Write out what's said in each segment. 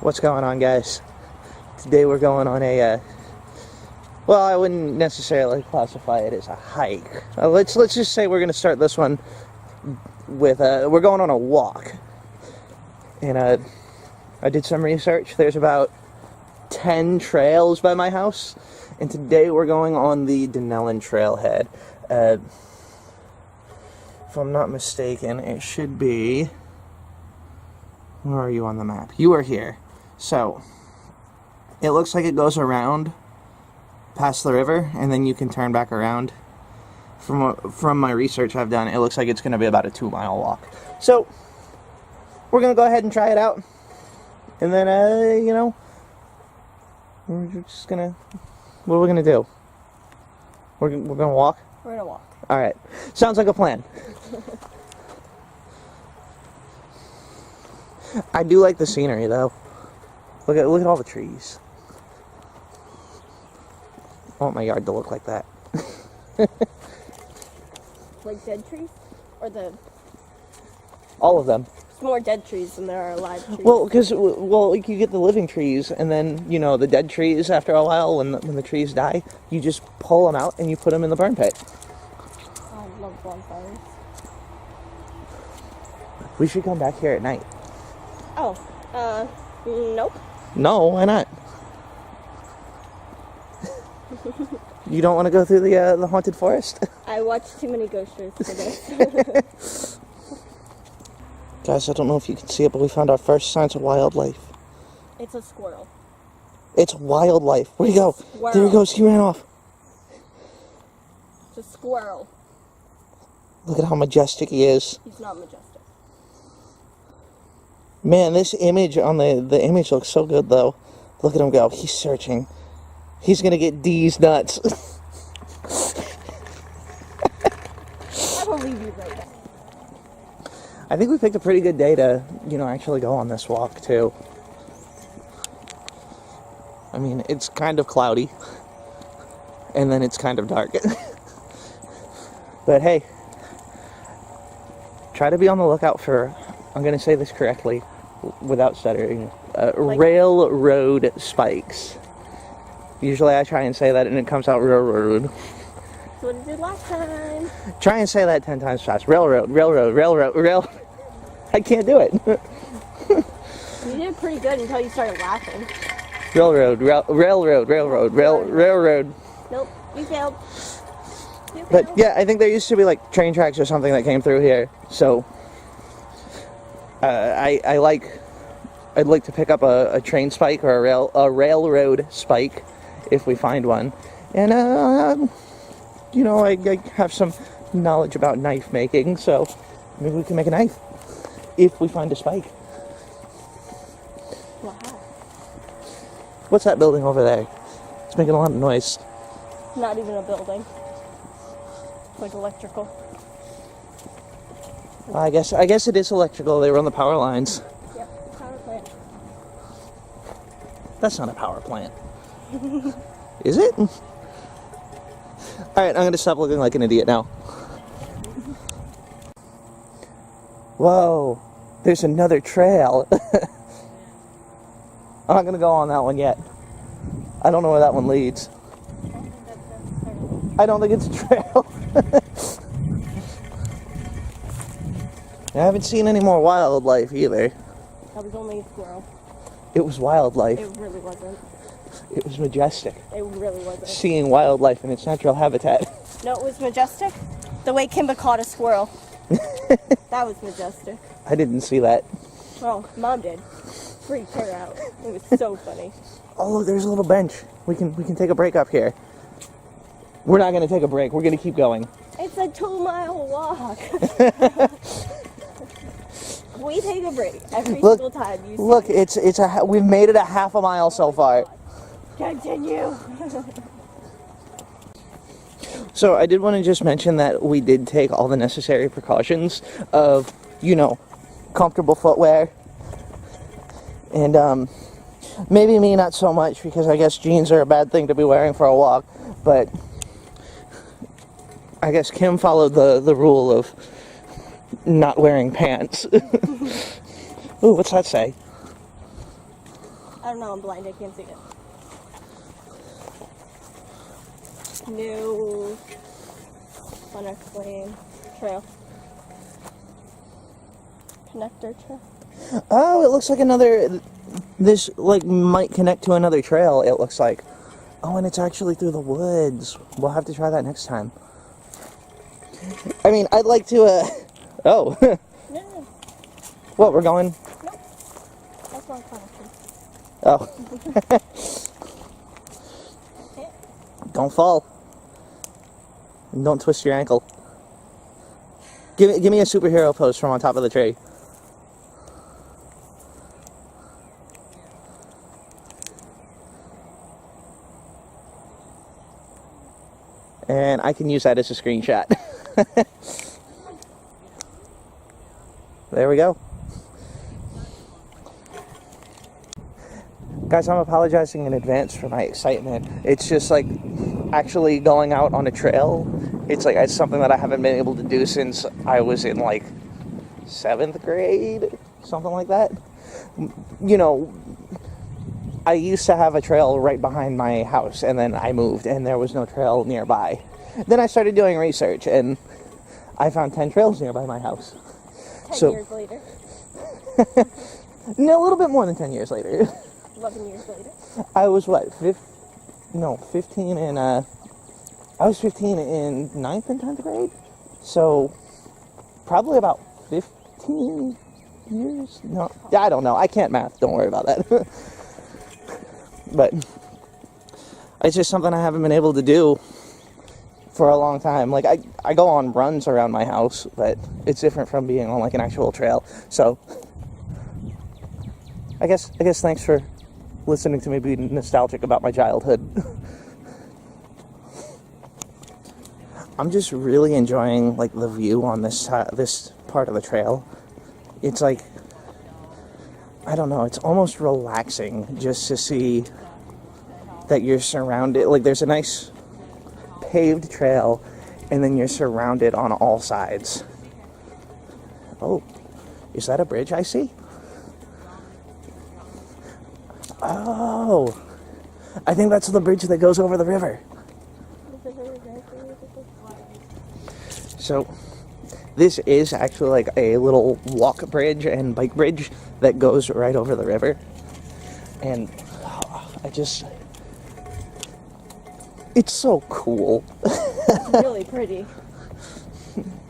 What's going on, guys? Today we're going on a, well, I wouldn't necessarily classify it as a hike. Let's just say we're going to start this one with, we're going on a walk. And I did some research. There's about 10 trails by my house. And today we're going on the Dunnellon trailhead. If I'm not mistaken, it should be... Where are you on the map? You are here. So, it looks like it goes around past the river, and then you can turn back around. From my research I've done, it looks like it's going to be about a 2-mile walk. So, we're going to go ahead and try it out. And then, you know, we're just going to... What are we going to do? We're going to walk? We're going to walk. Alright. Sounds like a plan. I do like the scenery, though. Look at all the trees. I want my yard to look like that. Like dead trees? Or the... All of them. There's more dead trees than there are alive trees. Well, because, like, you get the living trees, and then, you know, the dead trees, after a while, when the trees die, you just pull them out and you put them in the burn pit. I love bonfires. We should come back here at night. Oh, nope. No, why not? You don't want to go through the haunted forest? I watched too many ghost shows for this. Guys, I don't know if you can see it, but we found our first signs of wildlife. It's a squirrel. It's wildlife. Where'd he go? Squirrel. There he goes. He ran off. It's a squirrel. Look at how majestic he is. He's not majestic. Man, this image on the image looks so good, though. Look at him go. He's searching. He's going to get D's nuts. I believe you right now. I think we picked a pretty good day to, you know, actually go on this walk, too. I mean, it's kind of cloudy. And then it's kind of dark. But hey, try to be on the lookout for, I'm going to say this correctly, without stuttering, railroad spikes. Usually I try and say that and it comes out railroad. That's what it did last time. Try and say that 10 times fast. Railroad. I can't do it. You did pretty good until you started laughing. Railroad. Nope, you failed. But yeah, I think there used to be like train tracks or something that came through here. So I'd like to pick up a train spike or a railroad spike if we find one. And you know, I have some knowledge about knife making, so maybe we can make a knife if we find a spike. Wow. What's that building over there? It's making a lot of noise. Not even a building. It's like electrical. I guess it is electrical. They run the power lines. Yep, power plant. That's not a power plant. Is it? Alright, I'm going to stop looking like an idiot now. Whoa, there's another trail. I'm not going to go on that one yet. I don't know where that one leads. I don't think it's a trail. I haven't seen any more wildlife either. That was only a squirrel. It was wildlife. It really wasn't. It was majestic. It really wasn't. Seeing wildlife in its natural habitat. No, it was majestic. The way Kimba caught a squirrel. That was majestic. I didn't see that. Oh, Mom did. Freaked her out. It was so funny. Oh, look, there's a little bench. We can take a break up here. We're not going to take a break. We're going to keep going. It's a 2-mile walk. We take a break every single time. You look, we've made it a half a mile so far. Continue. So I did want to just mention that we did take all the necessary precautions of, you know, comfortable footwear. And maybe me not so much, because I guess jeans are a bad thing to be wearing for a walk. But I guess Kim followed the rule of not wearing pants. Ooh, what's that say? I don't know, I'm blind, I can't see it. New unexplained trail. Connector trail. Oh, it looks like another... This, like, might connect to another trail, it looks like. Oh, and it's actually through the woods. We'll have to try that next time. I mean, I'd like to, Oh. No. What, we're going? Nope. That's not connection. Oh. Don't fall. And don't twist your ankle. Give me a superhero pose from on top of the tree. And I can use that as a screenshot. There we go. Guys, I'm apologizing in advance for my excitement. It's just like actually going out on a trail. It's like it's something that I haven't been able to do since I was in like 7th grade, something like that. You know, I used to have a trail right behind my house, and then I moved, and there was no trail nearby. Then I started doing research, and I found 10 trails nearby my house. 10 years later. No, a little bit more than 10 years later. 11 years later. I was what, 15 in, I was 15 in 9th and 10th grade? So, probably about 15 years? No, I don't know. I can't math. Don't worry about that. But, it's just something I haven't been able to do for a long time. Like, I go on runs around my house, but it's different from being on, like, an actual trail. So, I guess thanks for listening to me be nostalgic about my childhood. I'm just really enjoying, like, the view on this part of the trail. It's like, I don't know, it's almost relaxing just to see that you're surrounded, like, there's a nice paved trail, and then you're surrounded on all sides. Oh, is that a bridge I see? Oh, I think that's the bridge that goes over the river. So, this is actually like a little walk bridge and bike bridge that goes right over the river. And it's so cool. It's really pretty.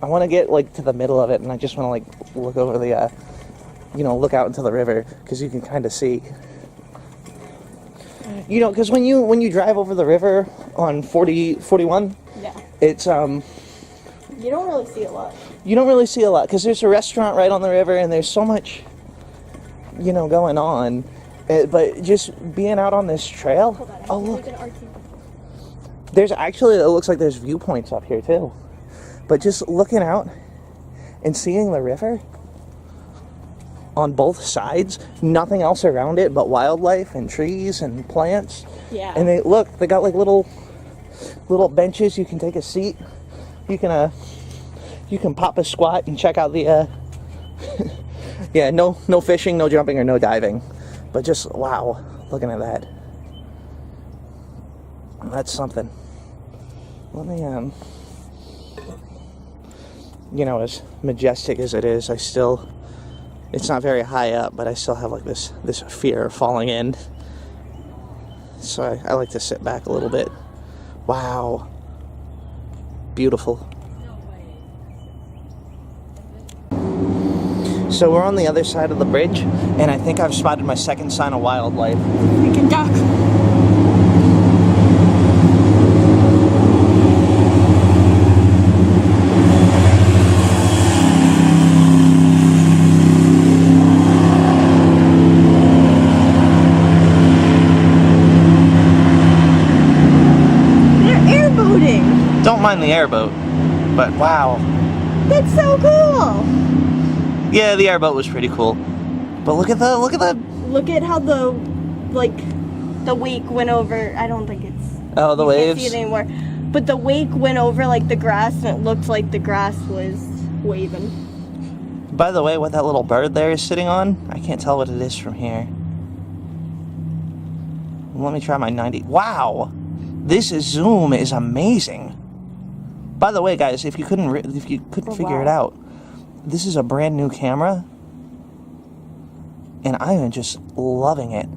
I want to get like to the middle of it, and I just want to like look over the, look out into the river, because you can kind of see. You know, because when you drive over the river on 41, yeah, it's you don't really see a lot. You don't really see a lot, because there's a restaurant right on the river, and there's so much, going on. But just being out on this trail, oh look, there's actually, it looks like there's viewpoints up here too. But just looking out and seeing the river on both sides, nothing else around it but wildlife and trees and plants. Yeah. And they got like little benches. You can take a seat. You can pop a squat and check out the yeah, no fishing, no jumping, or no diving. But just wow, looking at that. That's something. Let me as majestic as it is, it's not very high up, but I still have like this fear of falling in. So I like to sit back a little bit. Wow. Beautiful. So we're on the other side of the bridge, and I think I've spotted my second sign of wildlife. We can duck. Don't mind the airboat, but wow. That's so cool. Yeah, the airboat was pretty cool. But look at how the wake went over. I don't think it's. Oh, the waves. Can't see it anymore. But the wake went over like the grass, and it looked like the grass was waving. By the way, what that little bird there is sitting on, I can't tell what it is from here. Let me try my 90. Wow! This zoom is amazing. By the way, guys, if you couldn't figure it out, this is a brand new camera, and I am just loving it.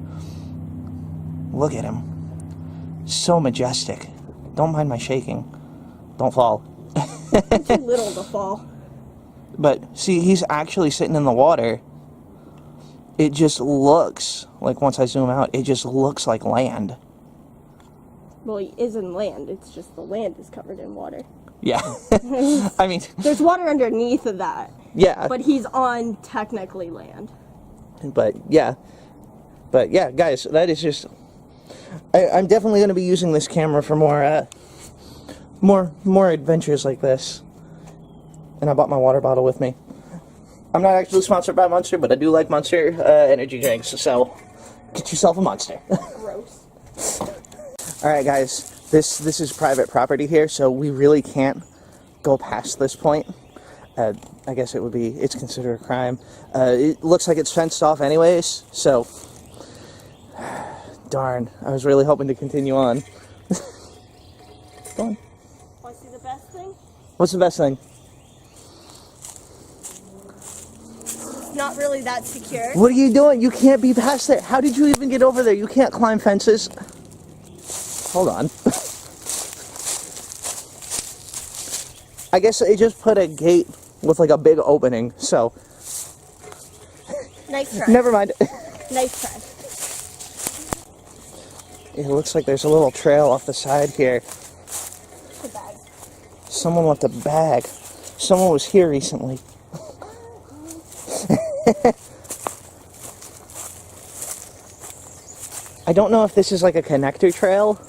Look at him. So majestic. Don't mind my shaking. Don't fall. It's too little to fall. But see, he's actually sitting in the water. It just looks like, once I zoom out, it just looks like land. Well, he is in land. It's just the land is covered in water. Yeah. I mean... There's water underneath of that. Yeah. But he's on, technically, land. But, yeah. But, yeah, guys, that is just... I'm definitely going to be using this camera for more adventures like this. And I bought my water bottle with me. I'm not actually sponsored by Monster, but I do like Monster energy drinks, so get yourself a Monster. Gross. Alright, guys, this is private property here, so we really can't go past this point. I guess it's considered a crime. It looks like it's fenced off anyways, so... Darn, I was really hoping to continue on. Go on. Want to see the best thing? What's the best thing? Not really that secure. What are you doing? You can't be past there. How did you even get over there? You can't climb fences. Hold on. I guess they just put a gate with like a big opening, so... Nice try. Never mind. Nice try. It looks like there's a little trail off the side here. The bag. Someone left a bag. Someone was here recently. I don't know if this is like a connector trail.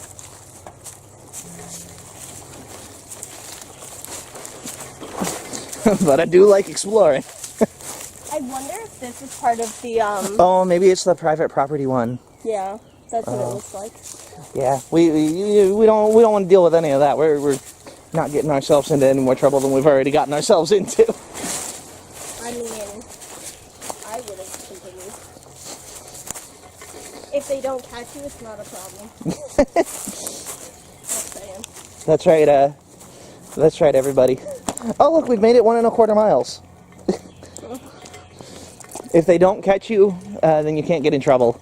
But I do like exploring. I wonder if this is part of the, Oh, maybe it's the private property one. Yeah, that's what it looks like. Yeah, we don't want to deal with any of that. We're not getting ourselves into any more trouble than we've already gotten ourselves into. I mean, I would have continued. If they don't catch you, it's not a problem. Just saying. That's right, everybody. Oh, look, we've made it 1 1/4 miles. If they don't catch you, then you can't get in trouble.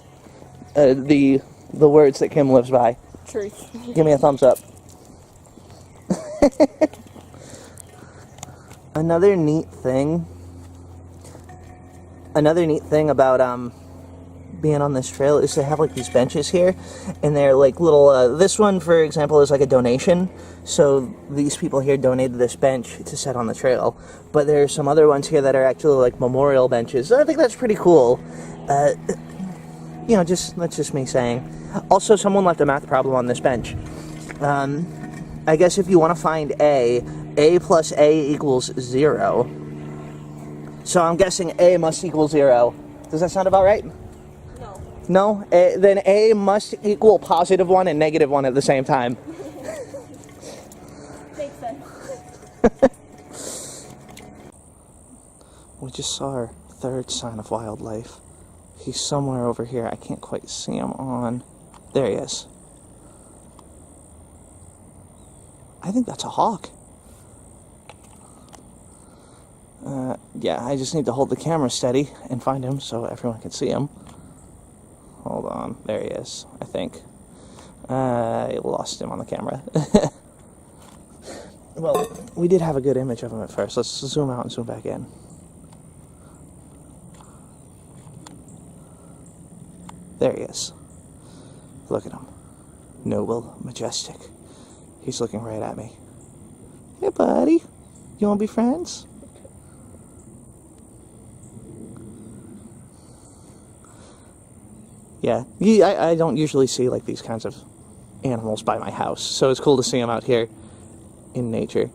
The words that Kim lives by. Truth. Give me a thumbs up. Another neat thing about being on this trail is they have like these benches here, and they're like little, this one for example is like a donation, so these people here donated this bench to set on the trail, but there are some other ones here that are actually like memorial benches. I think that's pretty cool. You know, that's just me saying. Also, someone left a math problem on this bench. I guess if you want to find A plus A equals 0. So I'm guessing A must equal 0. Does that sound about right? No. No? Then A must equal +1 and -1 at the same time. Makes sense. We just saw our third sign of wildlife. He's somewhere over here. I can't quite see him on... There he is. I think that's a hawk. Yeah, I just need to hold the camera steady and find him so everyone can see him. Hold on. There he is, I think. I lost him on the camera. Well, we did have a good image of him at first. Let's zoom out and zoom back in. There he is. Look at him. Noble, majestic. He's looking right at me. Hey, buddy. You want to be friends? Yeah. I don't usually see like these kinds of animals by my house, so it's cool to see them out here in nature.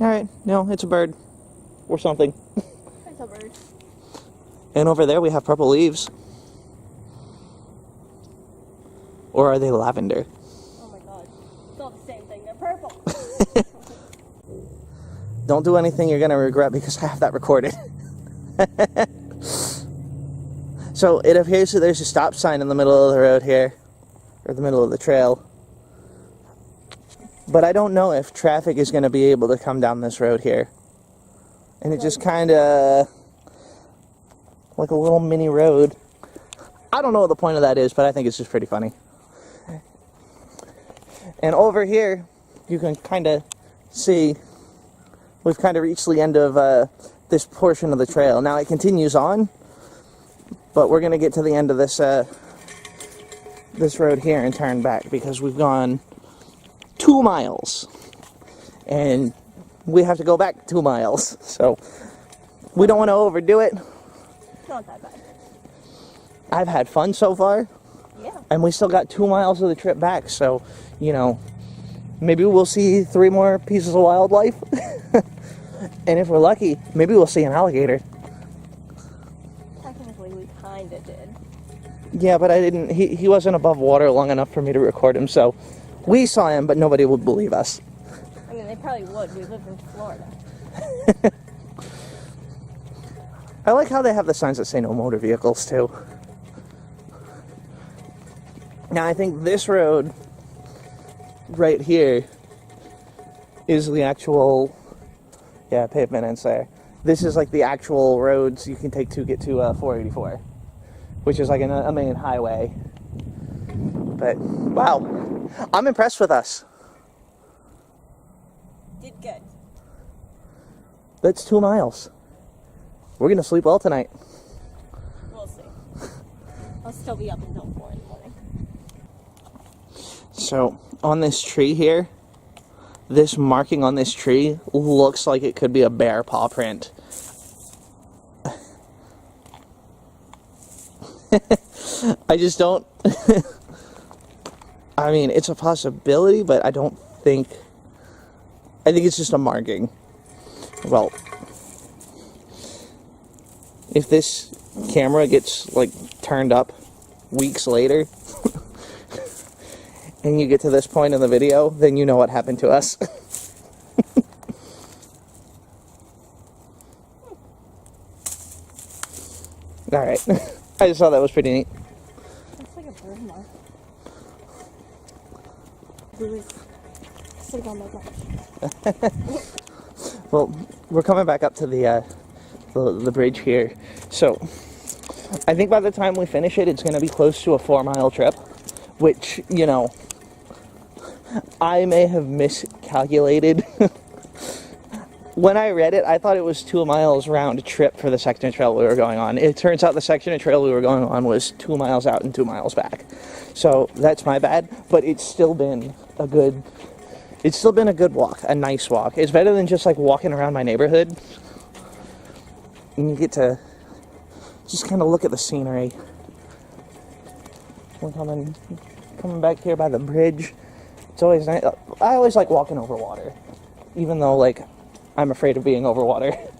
Alright, no, it's a bird. Or something. It's a bird. And over there we have purple leaves. Or are they lavender? Oh my god. It's all the same thing. They're purple. Don't do anything you're going to regret because I have that recorded. So it appears that there's a stop sign in the middle of the road here, or the middle of the trail. But I don't know if traffic is going to be able to come down this road here. And it just kind of, like a little mini road. I don't know what the point of that is, but I think it's just pretty funny. And over here, you can kind of see, we've kind of reached the end of this portion of the trail. Now it continues on, but we're going to get to the end of this this road here and turn back because we've gone 2 miles. And we have to go back 2 miles. So we don't want to overdo it. It's not that bad. I've had fun so far. Yeah. And we still got 2 miles of the trip back. So, you know, maybe we'll see 3 more pieces of wildlife. And if we're lucky, maybe we'll see an alligator. Technically, we kind of did. Yeah, but I didn't. He wasn't above water long enough for me to record him, so we saw him, but nobody would believe us. I mean, they probably would. We live in Florida. I like how they have the signs that say no motor vehicles, too. Now, I think this road right here is the actual, yeah, pavement ends there. This is like the actual roads you can take to get to 484, which is like a main highway. But, wow, I'm impressed with us. Did good. That's 2 miles. We're going to sleep well tonight. We'll see. I'll still be up until 4 in the morning. So, on this tree here, this marking on this tree looks like it could be a bear paw print. I just don't... I mean, it's a possibility, but I don't think... I think it's just a marking. Well, if this camera gets, like, turned up weeks later, and you get to this point in the video, then you know what happened to us. Alright. I just thought that was pretty neat. That's like a birthmark. Really sit on my butt. Well, we're coming back up to the bridge here. So, I think by the time we finish it, it's going to be close to a 4-mile trip. Which, you know, I may have miscalculated. When I read it, I thought it was 2 miles round trip for the section of trail we were going on. It turns out the section of trail we were going on was 2 miles out and 2 miles back. So that's my bad, but it's still been a good walk, a nice walk. It's better than just like walking around my neighborhood. And you get to just kind of look at the scenery. We're coming back here by the bridge. It's always nice. I always like walking over water, even though like I'm afraid of being over water. I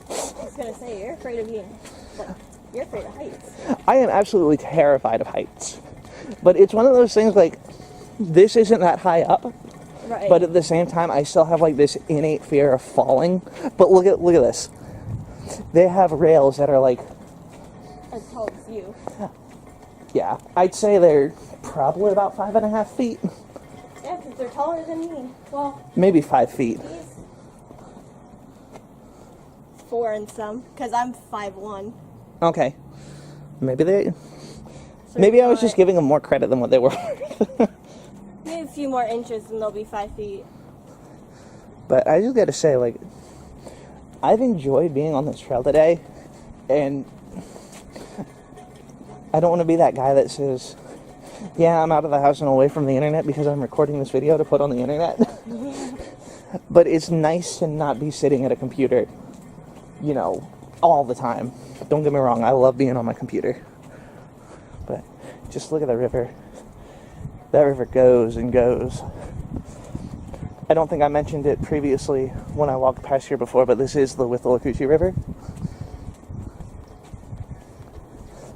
was gonna say, you're afraid of you're afraid of heights. I am absolutely terrified of heights, but it's one of those things like this isn't that high up, Right. but at the same time I still have like this innate fear of falling. But look at this. They have rails that are like as tall as you. Yeah, I'd say they're probably about 5.5 feet. Yeah, because they're taller than me. Well, Maybe 5 feet. he's 4 and some, because I'm 5'1". Okay. Maybe So I was not- just giving them more credit than what they were. Maybe a few more inches and they'll be 5 feet. But I just gotta say, like, I've enjoyed being on this trail today, and I don't want to be that guy that says, yeah, I'm out of the house and away from the internet because I'm recording this video to put on the internet. But it's nice to not be sitting at a computer, you know, all the time. Don't get me wrong, I love being on my computer. But just look at the river. That river goes and goes. I don't think I mentioned it previously when I walked past here before, but this is the Withlacoochee River.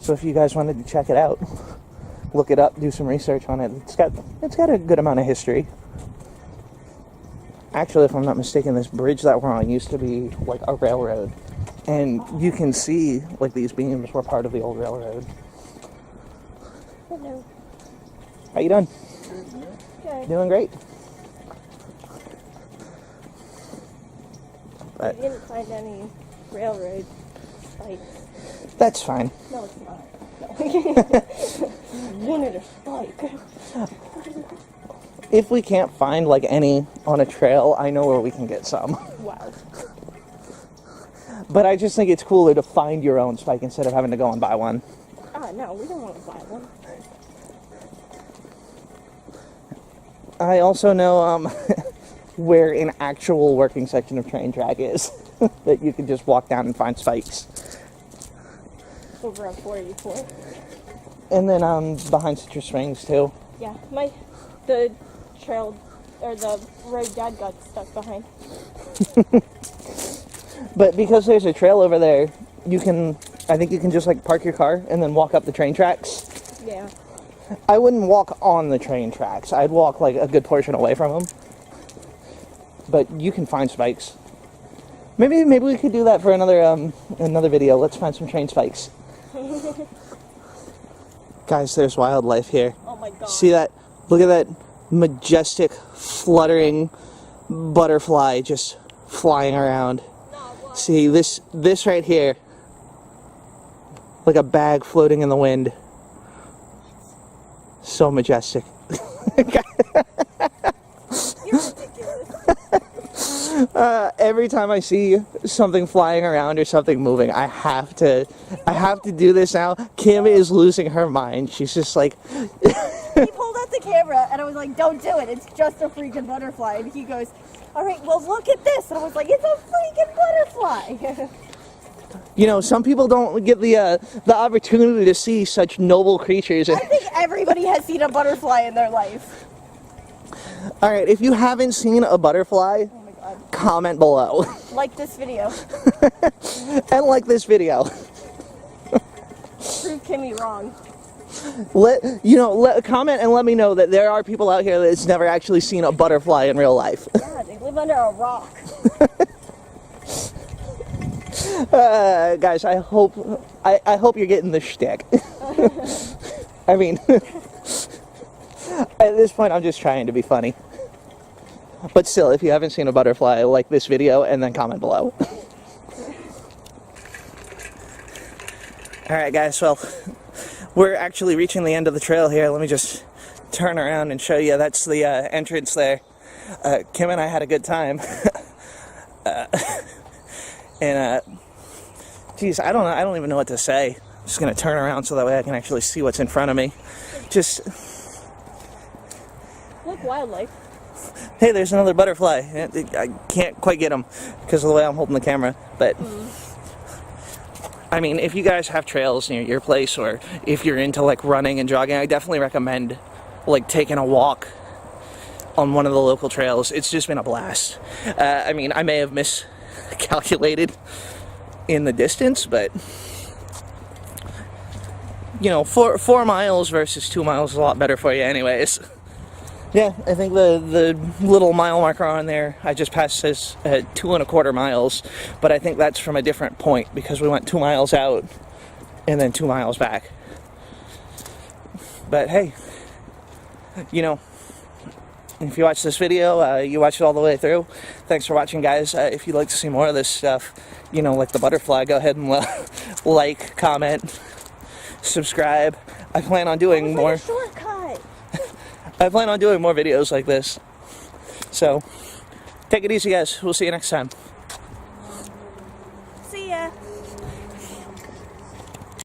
So if you guys wanted to check it out, look it up, do some research on it. It's got a good amount of history. Actually, if I'm not mistaken, this bridge that we're on used to be like a railroad. And you can see, like, these beams were part of the old railroad. Hello. How you doing? Good. Doing great. I didn't find any railroad spikes. That's fine. No, it's not. No. Wanted a spike. If we can't find, like, any on a trail, I know where we can get some. Wow. But I just think it's cooler to find your own spike instead of having to go and buy one. No, we don't want to buy one. I also know where an actual working section of train track is that you can just walk down and find spikes. Over on 484. And then behind Citrus Springs too. Yeah, the trail, or the road Dad got stuck behind. But because there's a trail over there, I think you can just like park your car and then walk up the train tracks. Yeah. I wouldn't walk on the train tracks. I'd walk like a good portion away from them. But you can find spikes. Maybe we could do that for another video. Let's find some train spikes. Guys, there's wildlife here. Oh my god. See that? Look at that majestic, fluttering butterfly just flying around. See, this right here, like a bag floating in the wind. So majestic. You're ridiculous. Every time I see something flying around or something moving, I have to do this now. Kim is losing her mind. She's just like, He pulled out the camera and I was like, don't do it. It's just a freaking butterfly. And he goes, all right, well, look at this. And I was like, it's a freaking butterfly. you know, some people don't get the opportunity to see such noble creatures. I think everybody has seen a butterfly in their life. All right, if you haven't seen a butterfly, Oh my god. comment below. Like this video. And like this video. Prove Kimmy wrong. Comment and let me know that there are people out here that's never actually seen a butterfly in real life. Yeah, they live under a rock. Guys, I hope you're getting the shtick. I mean, at this point, I'm just trying to be funny. But still, if you haven't seen a butterfly, like this video and then comment below. All right, guys. Well, we're actually reaching the end of the trail here. Let me just turn around and show you. That's the entrance there. Kim and I had a good time. Geez, I don't even know what to say. I'm just gonna turn around so that way I can actually see what's in front of me. Just, Look, wildlife. hey, there's another butterfly. I can't quite get him because of the way I'm holding the camera, but I mean, if you guys have trails near your place, or if you're into like running and jogging, I definitely recommend like taking a walk on one of the local trails. It's just been a blast. I mean, I may have miscalculated in the distance, but you know, 4 miles versus 2 miles is a lot better for you anyways. Yeah, I think the little mile marker on there, I just passed says 2.25 miles, but I think that's from a different point because we went 2 miles out and then 2 miles back. But hey, you know, if you watch this video, you watch it all the way through. Thanks for watching, guys. If you'd like to see more of this stuff, you know, like the butterfly, go ahead and like, comment, subscribe. I plan on doing more. Like a shortcut. I plan on doing more videos like this. So, take it easy, guys. We'll see you next time. See ya.